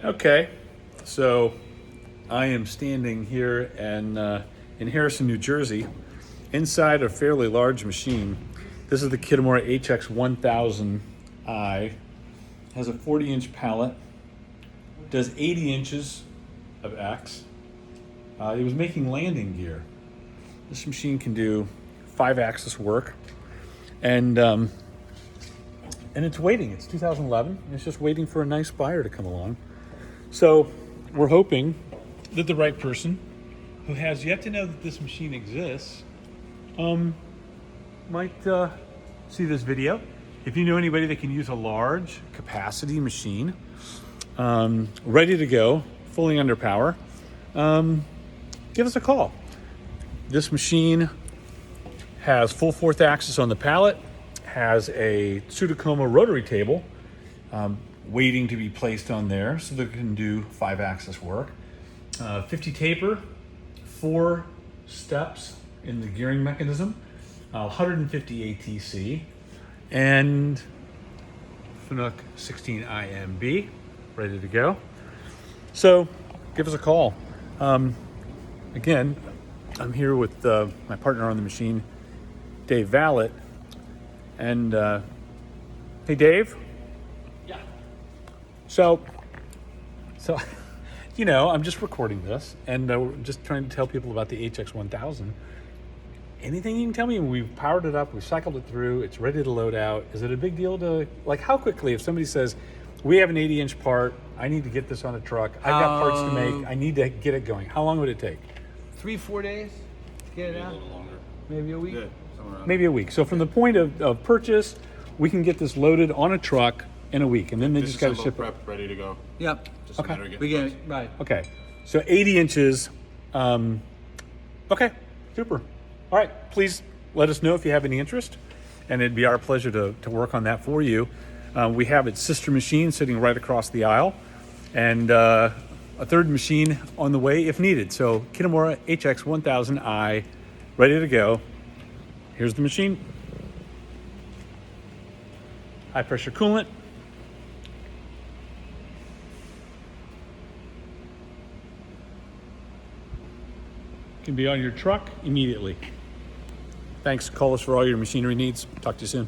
Okay, so I am standing here in Harrison, New Jersey, inside a fairly large machine. This is the Kitamura HX1000i. Has a 40-inch pallet, does 80 inches of X. It was making landing gear. This machine can do 5-axis work, and it's waiting. It's 2011, and it's just waiting for a nice buyer to come along. So we're hoping that the right person who has yet to know that this machine exists might see this video. If you know anybody that can use a large capacity machine, ready to go, fully under power, give us a call. This machine has full 4th axis on the pallet, has a Tsudakoma rotary table waiting to be placed on there so that it can do 5-axis work. 50 taper, 4 steps in the gearing mechanism, 150 ATC, and Fnuk 16 IMB, ready to go. So give us a call. Again, I'm here with my partner on the machine, Dave Vallet. And hey, Dave. Yeah. So, you know, I'm just recording this, and we're just trying to tell people about the HX1000. Anything you can tell me? We've powered it up, we've cycled it through, it's ready to load out. Is it a big deal to, like, how quickly, if somebody says, we have an 80-inch part, I need to get this on a truck, I've got parts to make, I need to get it going. How long would it take? 3-4 days to get it out? A little longer. Maybe a week? Yeah, somewhere around Maybe a week. So from the point of purchase, we can get this loaded on a truck in a week, and then they just got to Disassemble, ship it. prep, ready to go. Yep. Just a matter of We getting get it, right. Okay, so 80 inches. Okay, super. All right, please let us know if you have any interest, and it'd be our pleasure to work on that for you. We have its sister machine sitting right across the aisle, and a third machine on the way if needed. So Kitamura HX1000i, ready to go. Here's the machine. High pressure coolant. Can be on your truck immediately. Thanks. Call us for all your machinery needs. Talk to you soon.